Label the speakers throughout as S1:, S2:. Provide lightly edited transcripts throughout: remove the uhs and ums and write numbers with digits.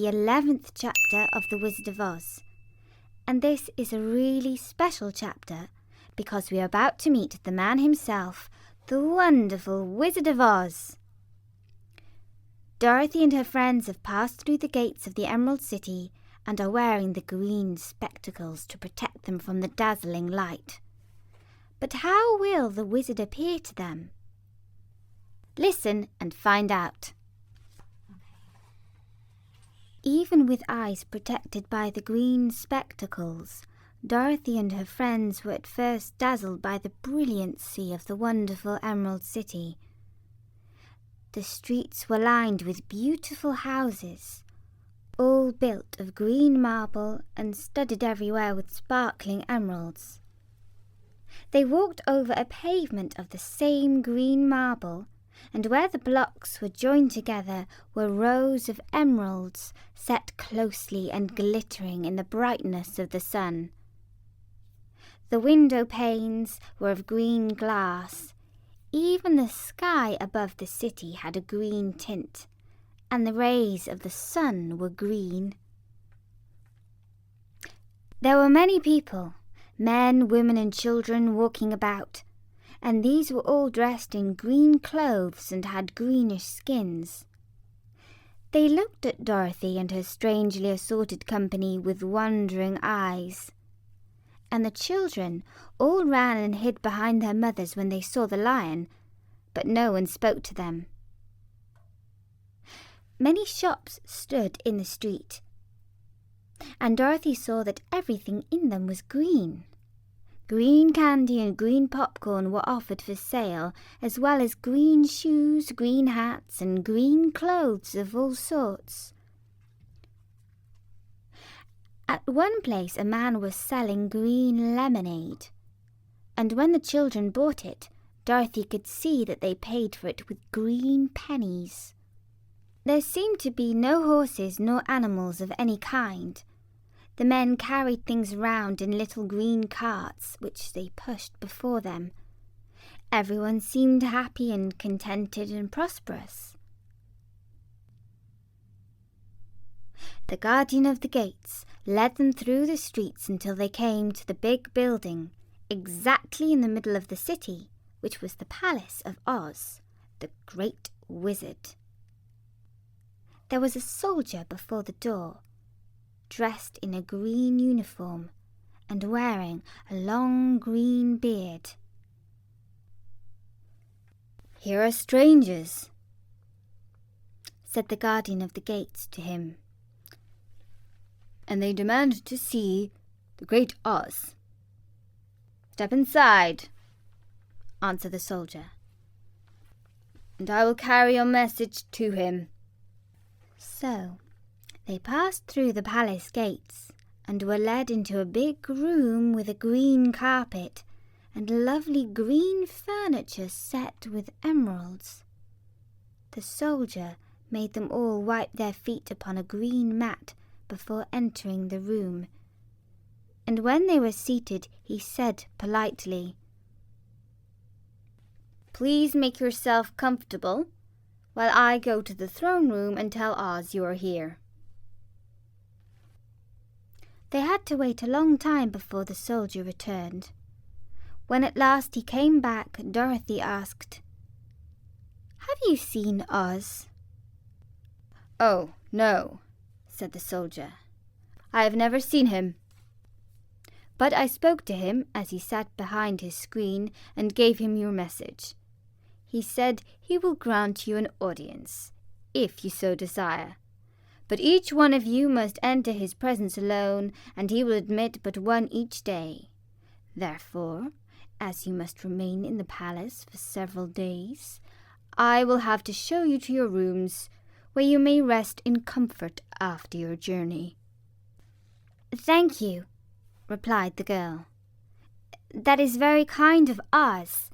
S1: the 11th chapter of The Wizard of Oz. And this is a really special chapter because we are about to meet the man himself, the wonderful Wizard of Oz. Dorothy and her friends have passed through the gates of the Emerald City and are wearing the green spectacles to protect them from the dazzling light. But how will the wizard appear to them? Listen and find out. Even with eyes protected by the green spectacles, Dorothy and her friends were at first dazzled by the brilliancy of the wonderful Emerald City. The streets were lined with beautiful houses, all built of green marble and studded everywhere with sparkling emeralds. They walked over a pavement of the same green marble, and where the blocks were joined together were rows of emeralds set closely and glittering in the brightness of the sun. The window panes were of green glass. Even the sky above the city had a green tint, and the rays of the sun were green. There were many people, men, women, and children walking about, and these were all dressed in green clothes and had greenish skins. They looked at Dorothy and her strangely assorted company with wondering eyes, and the children all ran and hid behind their mothers when they saw the lion, but no one spoke to them. Many shops stood in the street, and Dorothy saw that everything in them was green. Green candy and green popcorn were offered for sale, as well as green shoes, green hats, and green clothes of all sorts. At one place a man was selling green lemonade, and when the children bought it, Dorothy could see that they paid for it with green pennies. There seemed to be no horses nor animals of any kind. The men carried things round in little green carts, which they pushed before them. Everyone seemed happy and contented and prosperous. The guardian of the gates led them through the streets until they came to the big building, exactly in the middle of the city, which was the palace of Oz, the great wizard. There was a soldier before the door, dressed in a green uniform and wearing a long green beard. "Here are strangers," said the guardian of the gates to him, "and they demand to see the great Oz." "Step inside," answered the soldier, "and I will carry your message to him." So they passed through the palace gates and were led into a big room with a green carpet and lovely green furniture set with emeralds. The soldier made them all wipe their feet upon a green mat before entering the room, and when they were seated he said politely, "Please make yourself comfortable while I go to the throne room and tell Oz you are here." They had to wait a long time before the soldier returned. When at last he came back, Dorothy asked, "Have you seen Oz?" "Oh, no," said the soldier. "I have never seen him. But I spoke to him as he sat behind his screen and gave him your message. He said he will grant you an audience, if you so desire. But each one of you must enter his presence alone, and he will admit but one each day. Therefore, as you must remain in the palace for several days, I will have to show you to your rooms, where you may rest in comfort after your journey." "Thank you," replied the girl. "That is very kind of Oz."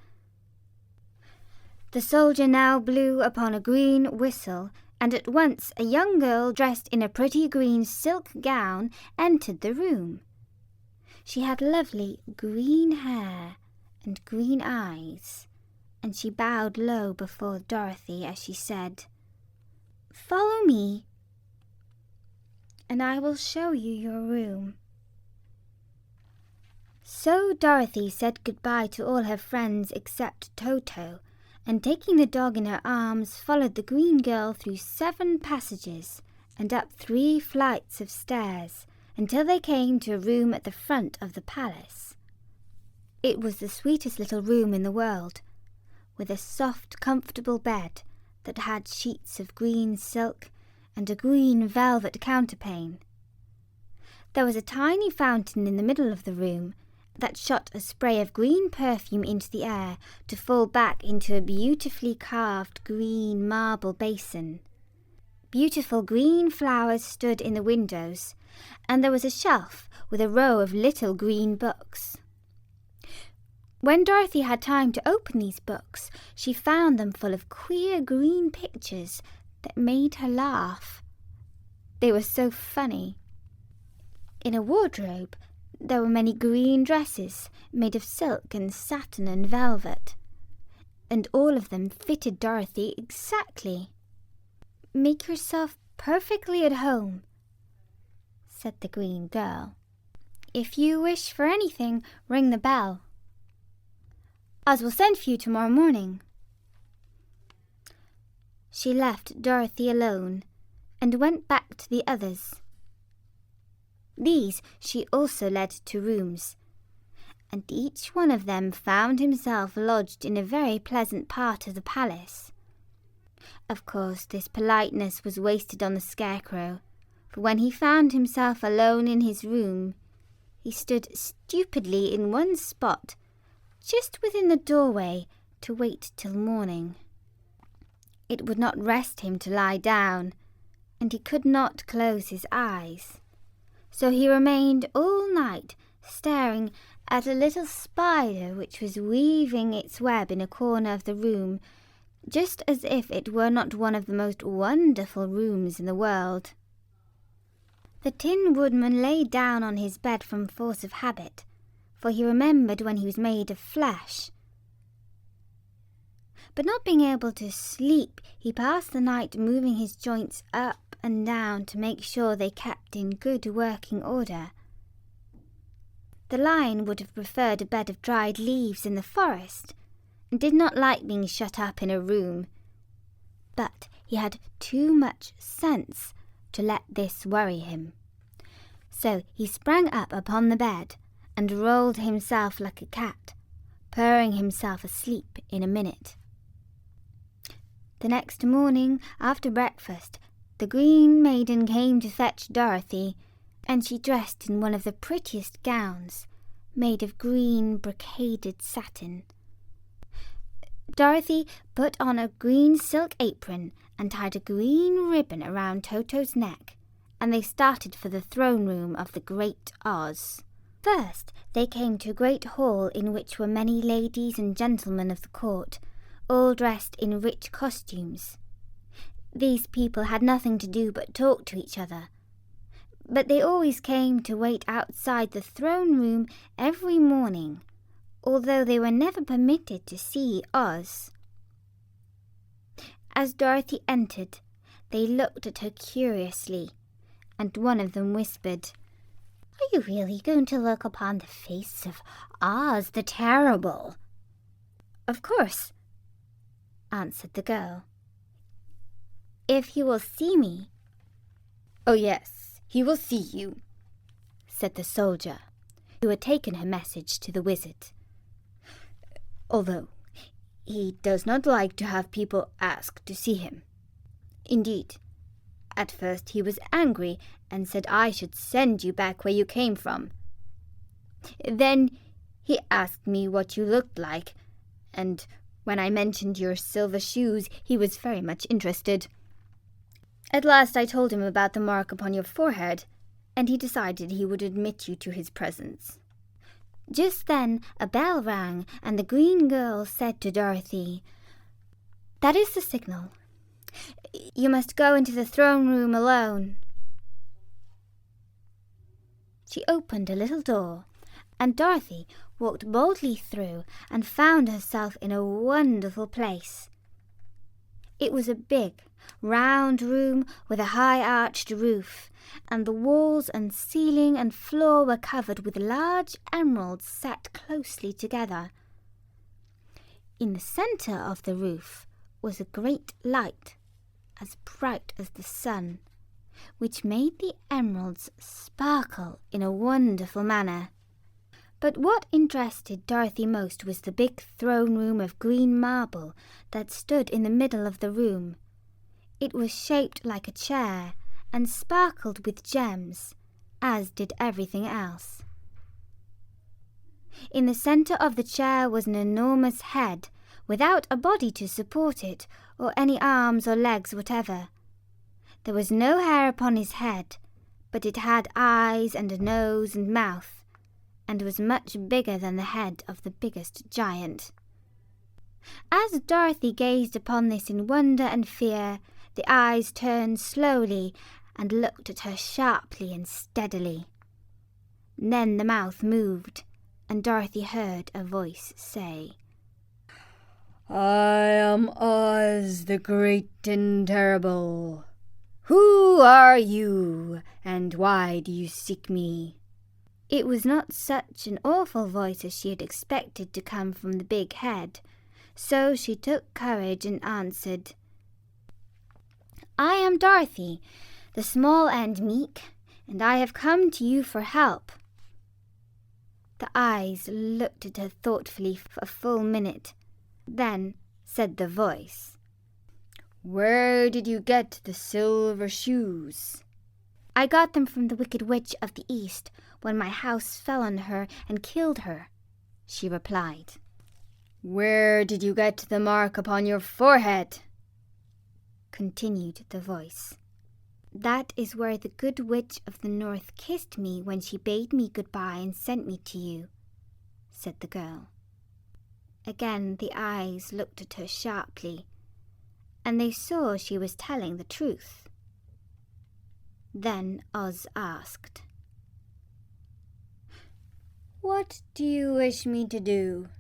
S1: The soldier now blew upon a green whistle, and at once a young girl dressed in a pretty green silk gown entered the room. She had lovely green hair and green eyes, and she bowed low before Dorothy as she said, "Follow me." and I will show you your room." So Dorothy said goodbye to all her friends except Toto, and taking the dog in her arms, followed the green girl through 7 passages and up 3 flights of stairs until they came to a room at the front of the palace. It was the sweetest little room in the world, with a soft, comfortable bed that had sheets of green silk and a green velvet counterpane. There was a tiny fountain in the middle of the room that shot a spray of green perfume into the air to fall back into a beautifully carved green marble basin. Beautiful green flowers stood in the windows, and there was a shelf with a row of little green books. When Dorothy had time to open these books, she found them full of queer green pictures that made her laugh. They were so funny. In a wardrobe, there were many green dresses made of silk and satin and velvet, and all of them fitted Dorothy exactly. "Make yourself perfectly at home," said the green girl. "If you wish for anything, ring the bell. Oz will send for you tomorrow morning." She left Dorothy alone and went back to the others. These she also led to rooms, and each one of them found himself lodged in a very pleasant part of the palace. Of course, this politeness was wasted on the Scarecrow, for when he found himself alone in his room, he stood stupidly in one spot, just within the doorway, to wait till morning. It would not rest him to lie down, and he could not close his eyes. So he remained all night staring at a little spider which was weaving its web in a corner of the room, just as if it were not one of the most wonderful rooms in the world. The Tin Woodman lay down on his bed from force of habit, for he remembered when he was made of flesh. But not being able to sleep, he passed the night moving his joints up and down to make sure they kept in good working order. The Lion would have preferred a bed of dried leaves in the forest, and did not like being shut up in a room. But he had too much sense to let this worry him. So he sprang up upon the bed and rolled himself like a cat, purring himself asleep in a minute. The next morning, after breakfast, the Green Maiden came to fetch Dorothy, and she dressed in one of the prettiest gowns, made of green brocaded satin. Dorothy put on a green silk apron and tied a green ribbon around Toto's neck, and they started for the throne room of the Great Oz. First, they came to a great hall in which were many ladies and gentlemen of the court, all dressed in rich costumes. These people had nothing to do but talk to each other, but they always came to wait outside the throne room every morning, although they were never permitted to see Oz. As Dorothy entered, they looked at her curiously, and one of them whispered, "Are you really going to look upon the face of Oz the Terrible?" "Of course," answered the girl. "If he will see me." "Oh yes, he will see you," said the soldier, who had taken her message to the wizard. "Although he does not like to have people ask to see him. Indeed, at first he was angry and said I should send you back where you came from. Then he asked me what you looked like, and when I mentioned your silver shoes, he was very much interested. At last I told him about the mark upon your forehead, and he decided he would admit you to his presence." Just then a bell rang, and the green girl said to Dorothy, "That is the signal. You must go into the throne room alone." She opened a little door, and Dorothy walked boldly through and found herself in a wonderful place. It was a big, round room with a high-arched roof, and the walls and ceiling and floor were covered with large emeralds set closely together. In the centre of the roof was a great light, as bright as the sun, which made the emeralds sparkle in a wonderful manner. But what interested Dorothy most was the big throne room of green marble that stood in the middle of the room. It was shaped like a chair and sparkled with gems, as did everything else. In the centre of the chair was an enormous head, without a body to support it, or any arms or legs whatever. There was no hair upon his head, but it had eyes and a nose and mouth, and was much bigger than the head of the biggest giant. As Dorothy gazed upon this in wonder and fear, the eyes turned slowly and looked at her sharply and steadily. Then the mouth moved, and Dorothy heard a voice say,
S2: "I am Oz, the great and terrible. Who are you, and why do you seek me?"
S1: It was not such an awful voice as she had expected to come from the big head, so she took courage and answered, "I am Dorothy, the small and meek, and I have come to you for help." The eyes looked at her thoughtfully for a full minute. Then said the voice,
S2: "Where did you get the silver shoes?"
S1: "I got them from the Wicked Witch of the East when my house fell on her and killed her," she replied.
S2: "Where did you get the mark upon your forehead?" continued the voice.
S1: "That is where the Good Witch of the North kissed me when she bade me goodbye and sent me to you," said the girl. Again the eyes looked at her sharply, and they saw she was telling the truth. Then Oz asked,
S2: "What do you wish me to do?"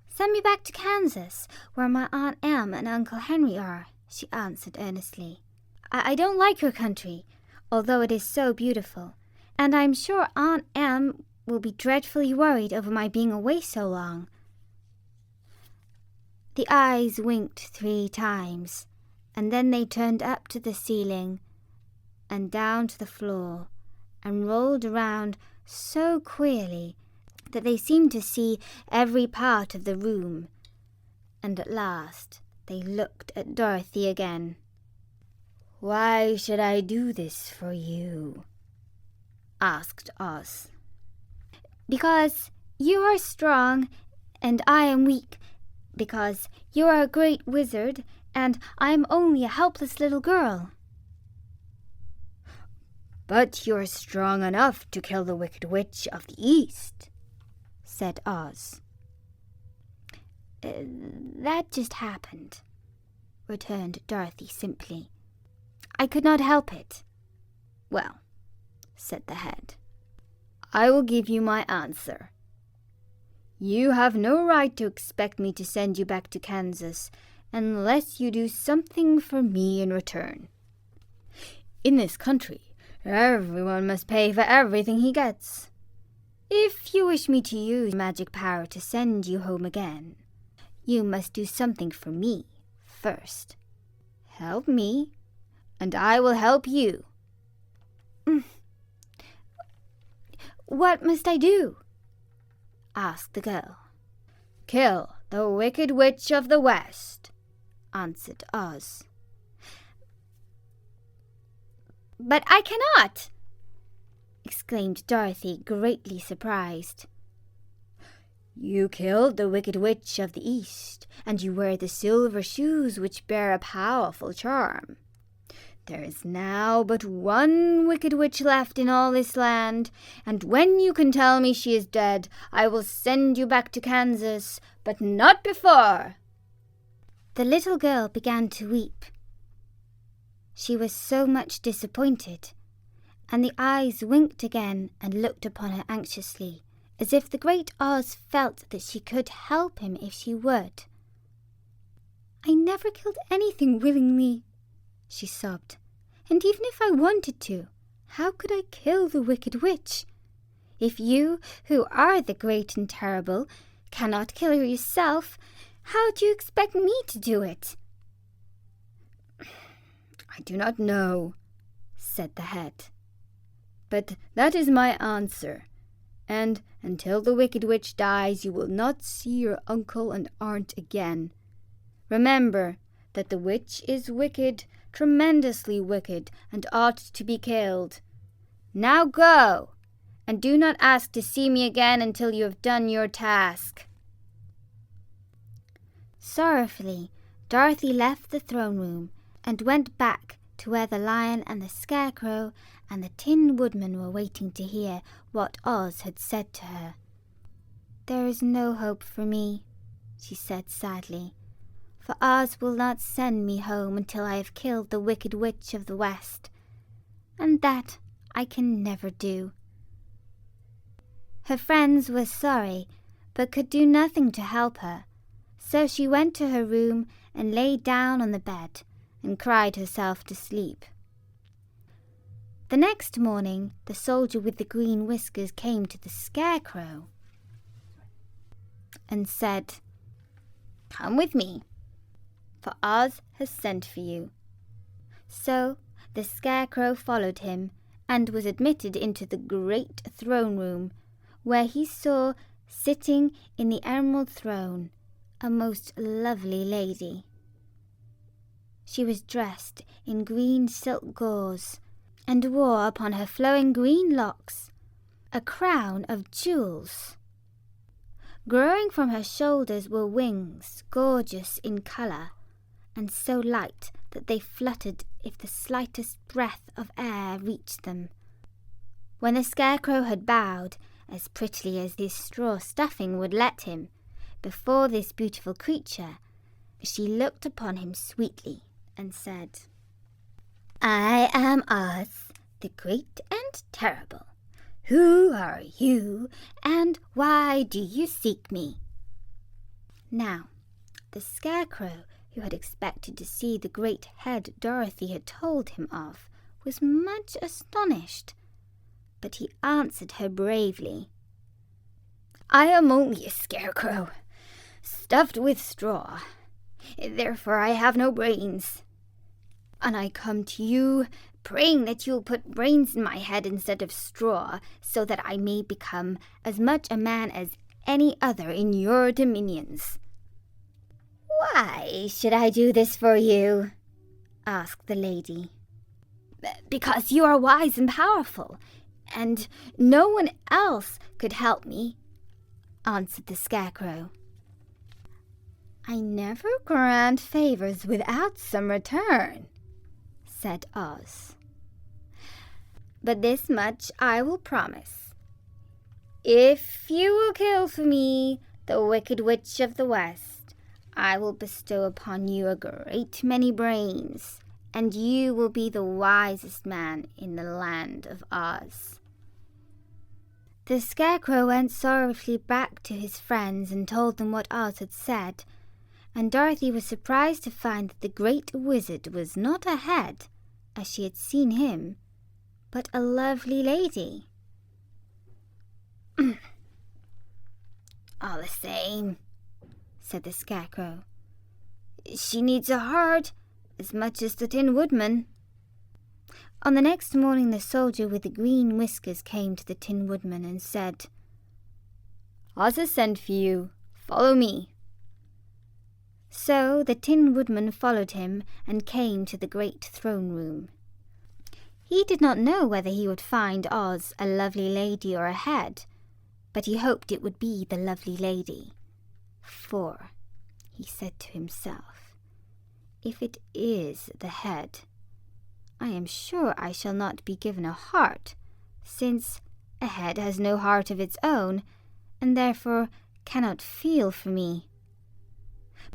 S1: "Send me back to Kansas, where my Aunt Em and Uncle Henry are," she answered earnestly. I don't like your country, although it is so beautiful, and I'm sure Aunt Em will be dreadfully worried over my being away so long." The eyes winked 3 times, and then they turned up to the ceiling and down to the floor and rolled around so queerly that they seemed to see every part of the room, and at last they looked at Dorothy again.
S2: "Why should I do this for you?" asked Oz.
S1: "Because you are strong and I am weak, because you are a great wizard and I am only a helpless little girl."
S2: "But you're strong enough to kill the Wicked Witch of the East," said Oz.
S1: That just happened," returned Dorothy simply. "I could not help it."
S2: "Well," said the head, "I will give you my answer. You have no right to expect me to send you back to Kansas unless you do something for me in return. In this country, everyone must pay for everything he gets. If you wish me to use magic power to send you home again, you must do something for me first. Help me, and I will help you."
S1: "What must I do?" asked the girl.
S2: "Kill the Wicked Witch of the West," answered Oz.
S1: "But I cannot!" exclaimed Dorothy, greatly surprised.
S2: "You killed the Wicked Witch of the East, and you wear the silver shoes which bear a powerful charm. There is now but one Wicked Witch left in all this land, and when you can tell me she is dead, I will send you back to Kansas, but not before."
S1: The little girl began to weep. She was so much disappointed, and the eyes winked again and looked upon her anxiously, as if the great Oz felt that she could help him if she would. I never killed anything willingly," she sobbed. "And even if I wanted to, how could I kill the wicked witch? If you, who are the great and terrible, cannot kill her yourself, how do you expect me to do it?"
S2: "I do not know," said the head. "But that is my answer. And until the wicked witch dies, you will not see your uncle and aunt again. Remember that the witch is wicked, tremendously wicked, and ought to be killed. Now go, and do not ask to see me again until you have done your task."
S1: Sorrowfully, Dorothy left the throne room and went back to where the lion and the Scarecrow and the Tin Woodman were waiting to hear what Oz had said to her. "There is no hope for me," she said sadly, "for Oz will not send me home until I have killed the Wicked Witch of the West, and that I can never do." Her friends were sorry, but could do nothing to help her, so she went to her room and lay down on the bed and cried herself to sleep. The next morning, the soldier with the green whiskers came to the Scarecrow and said, "Come with me, for Oz has sent for you." So the Scarecrow followed him and was admitted into the great throne room, where he saw, sitting in the emerald throne, a most lovely lady. She was dressed in green silk gauze and wore upon her flowing green locks a crown of jewels. Growing from her shoulders were wings, gorgeous in colour, and so light that they fluttered if the slightest breath of air reached them. When the Scarecrow had bowed, as prettily as his straw stuffing would let him, before this beautiful creature, she looked upon him sweetly and said, "I am Oz, the great and terrible. Who are you, and why do you seek me?" Now, the Scarecrow, who had expected to see the great head Dorothy had told him of, was much astonished, but he answered her bravely, "I am only a scarecrow, stuffed with straw. Therefore I have no brains. And I come to you, praying that you'll put brains in my head instead of straw, so that I may become as much a man as any other in your dominions." "Why should I do this for you?" asked the lady. "Because you are wise and powerful, and no one else could help me," answered the Scarecrow. "I never grant favors without some return," said Oz. "But this much I will promise. If you will kill for me the Wicked Witch of the West, I will bestow upon you a great many brains, and you will be the wisest man in the land of Oz." The Scarecrow went sorrowfully back to his friends and told them what Oz had said, and Dorothy was surprised to find that the great wizard was not a head, as she had seen him, but a lovely lady. "All the same," said the Scarecrow, "she needs a heart as much as the Tin Woodman." On the next morning the soldier with the green whiskers came to the Tin Woodman and said, "Oz has sent for you. Follow me." So the Tin Woodman followed him and came to the great throne room. He did not know whether he would find Oz a lovely lady or a head, but he hoped it would be the lovely lady. "For," he said to himself, "if it is the head, I am sure I shall not be given a heart, since a head has no heart of its own, and therefore cannot feel for me.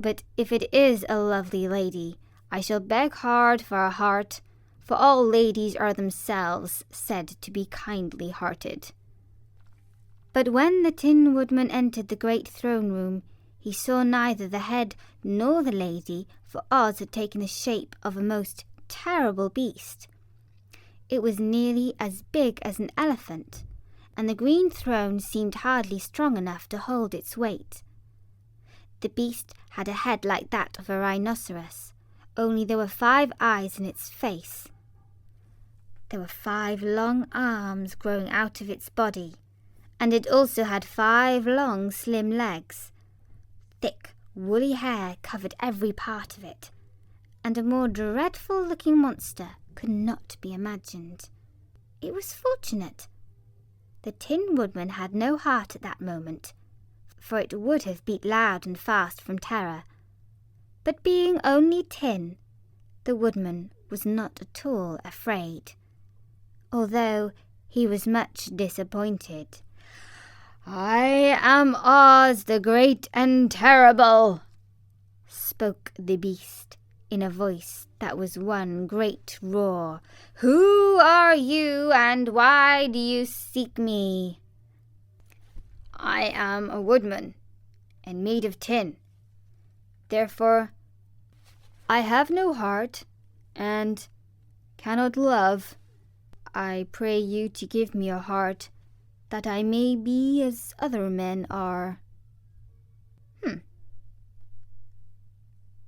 S1: But if it is a lovely lady, I shall beg hard for a heart, for all ladies are themselves said to be kindly-hearted." But when the Tin Woodman entered the great throne room, he saw neither the head nor the lady, for Oz had taken the shape of a most terrible beast. It was nearly as big as an elephant, and the green throne seemed hardly strong enough to hold its weight. The beast had a head like that of a rhinoceros, only there were 5 eyes in its face. There were 5 long arms growing out of its body, and it also had 5 long, slim legs. Thick, woolly hair covered every part of it, and a more dreadful-looking monster could not be imagined. It was fortunate. The Tin Woodman had no heart at that moment, for it would have beat loud and fast from terror. But being only tin, the Woodman was not at all afraid, although he was much disappointed. "I am Oz, the Great and Terrible," spoke the beast in a voice that was one great roar. "Who are you, and why do you seek me?" "I am a woodman, and made of tin. Therefore, I have no heart, and cannot love. I pray you to give me a heart, that I may be as other men are."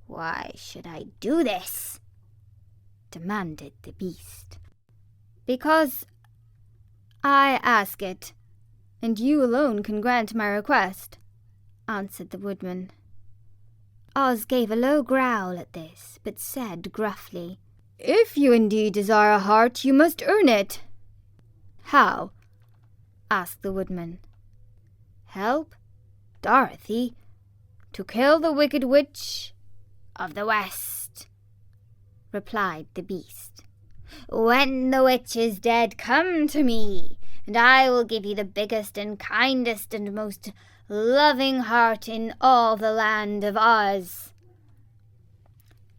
S2: "Why should I do this?" demanded the beast.
S1: "Because I ask it, and you alone can grant my request," answered the Woodman. Oz gave a low growl at this, but said gruffly, "If you indeed desire a heart, you must earn it." "How?" asked the Woodman. "Help Dorothy to kill the Wicked Witch of the West," replied the beast. "When the witch is dead, come to me, and I will give you the biggest and kindest and most loving heart in all the land of Oz."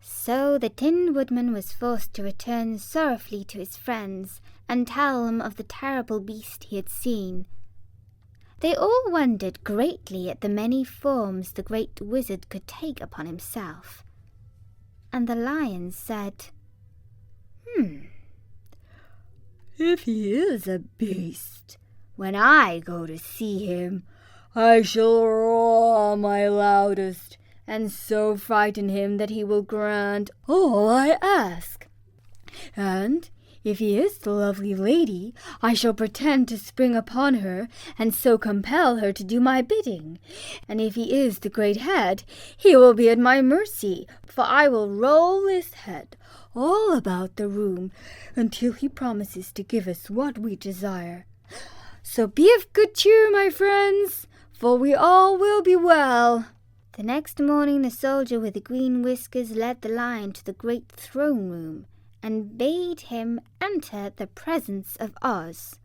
S1: So the Tin Woodman was forced to return sorrowfully to his friends and tell them of the terrible beast he had seen. They all wondered greatly at the many forms the great wizard could take upon himself. And the Lion said,
S2: If he is a beast, when I go to see him, I shall roar my loudest, and so frighten him that he will grant all I ask. And if he is the lovely lady, I shall pretend to spring upon her, and so compel her to do my bidding. And if he is the great head, he will be at my mercy, for I will roll his head all about the room until he promises to give us what we desire. So be of good cheer, my friends, for we all will be well."
S1: The next morning the soldier with the green whiskers led the Lion to the great throne room and bade him enter the presence of Oz.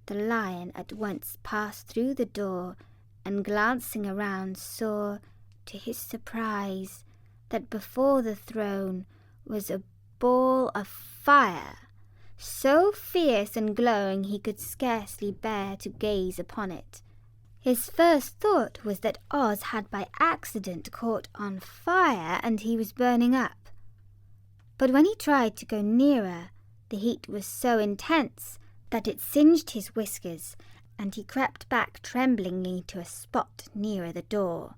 S1: The Lion at once passed through the door and, glancing around, saw, to his surprise, that before the throne was a ball of fire, so fierce and glowing he could scarcely bear to gaze upon it. His first thought was that Oz had by accident caught on fire and he was burning up. But when he tried to go nearer, the heat was so intense that it singed his whiskers, and he crept back tremblingly to a spot nearer the door.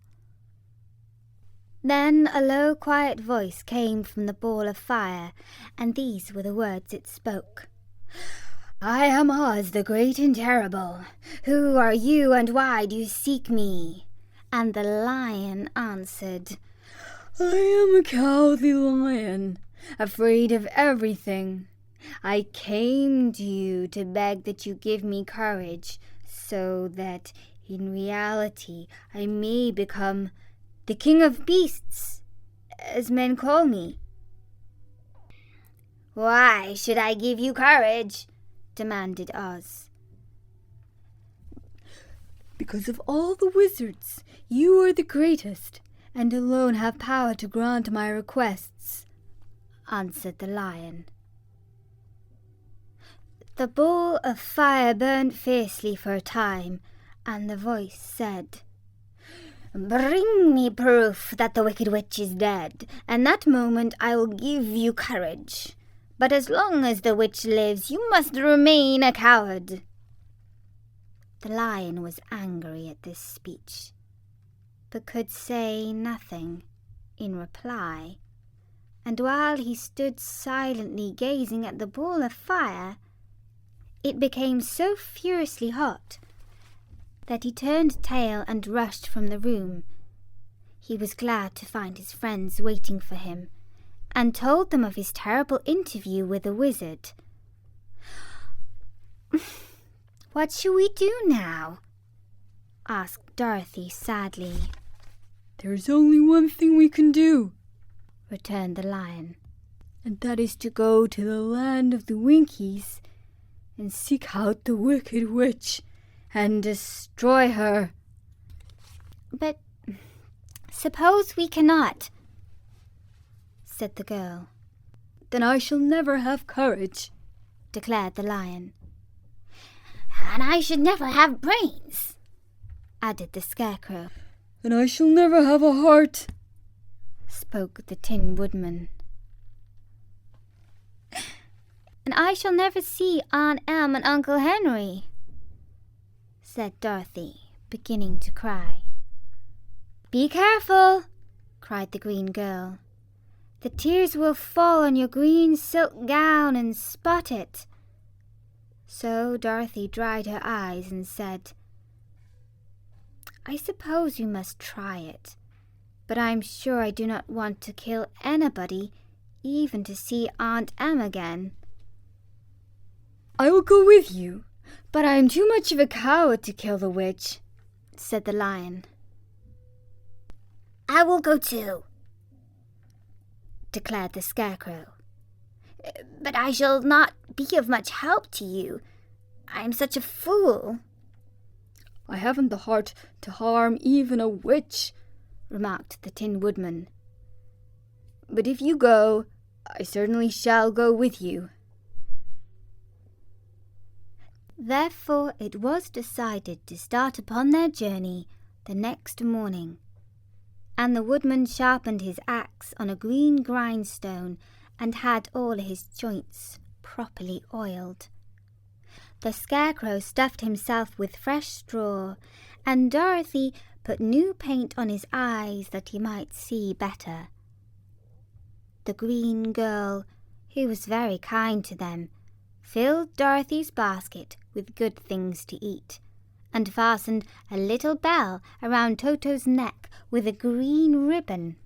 S1: Then a low, quiet voice came from the ball of fire, and these were the words it spoke.
S2: "I am Oz, the Great and Terrible. Who are you, and why do you seek me?"
S1: And the Lion answered,
S2: "I am a cowardly lion, afraid of everything. I came to you to beg that you give me courage, so that in reality I may become the King of Beasts, as men call me."
S1: "Why should I give you courage?" demanded Oz.
S2: "Because of all the wizards, you are the greatest, and alone have power to grant my requests," answered the Lion.
S1: The ball of fire burned fiercely for a time, and the voice said, Bring me proof that the Wicked Witch is dead, and that moment I will give you courage. But as long as the witch lives, you must remain a coward."
S2: The lion was angry at this speech, but could say nothing in reply, and while he stood silently gazing at the ball of fire, it became so furiously hot that he turned tail and rushed from the room. He was glad to find his friends waiting for him, and told them of his terrible interview with the wizard.
S1: "What shall we do now?"
S2: asked Dorothy sadly.
S3: "There's only one thing we can do,"
S2: returned the lion,
S3: "and that is to go to the land of the Winkies and seek out the Wicked Witch and destroy her."
S1: "But suppose we cannot,"
S2: said the girl.
S3: "Then I shall never have courage,"
S2: declared the lion.
S1: "And I should never have brains,"
S2: added the Scarecrow.
S3: "And I shall never have a heart,"
S2: spoke the Tin Woodman.
S1: "And I shall never see Aunt Em and Uncle Henry,"
S2: said Dorothy, beginning to cry.
S1: "Be careful,"
S2: cried the green girl. "The tears will fall on your green silk gown and spot it." So Dorothy dried her eyes and said, "I suppose we must try it, but I'm sure I do not want to kill anybody, even to see Aunt Em again."
S3: "I will go with you, but I am too much of a coward to kill the witch,"
S2: said the lion.
S1: "I will go too,"
S2: declared the Scarecrow.
S1: "But I shall not be of much help to you. I am such a fool."
S3: "I haven't the heart to harm even a witch,"
S2: remarked the Tin Woodman.
S3: "But if you go, I certainly shall go with you."
S2: Therefore it was decided to start upon their journey the next morning, and the woodman sharpened his axe on a green grindstone and had all his joints properly oiled. The Scarecrow stuffed himself with fresh straw, and Dorothy put new paint on his eyes that he might see better. The green girl, who was very kind to them, filled Dorothy's basket with good things to eat, and fastened a little bell around Toto's neck with a green ribbon.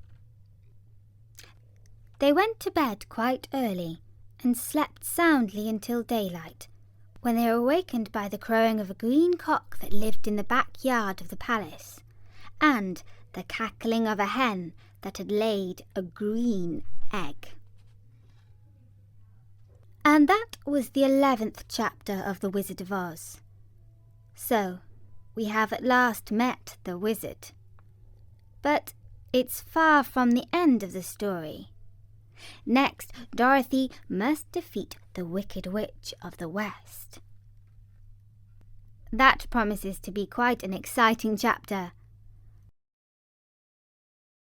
S2: They went to bed quite early and slept soundly until daylight, when they were awakened by the crowing of a green cock that lived in the backyard of the palace, and the cackling of a hen that had laid a green egg. And that was the 11th chapter of The Wizard of Oz. So, we have at last met the wizard. But it's far from the end of the story. Next, Dorothy must defeat the Wicked Witch of the West. That promises to be quite an exciting chapter.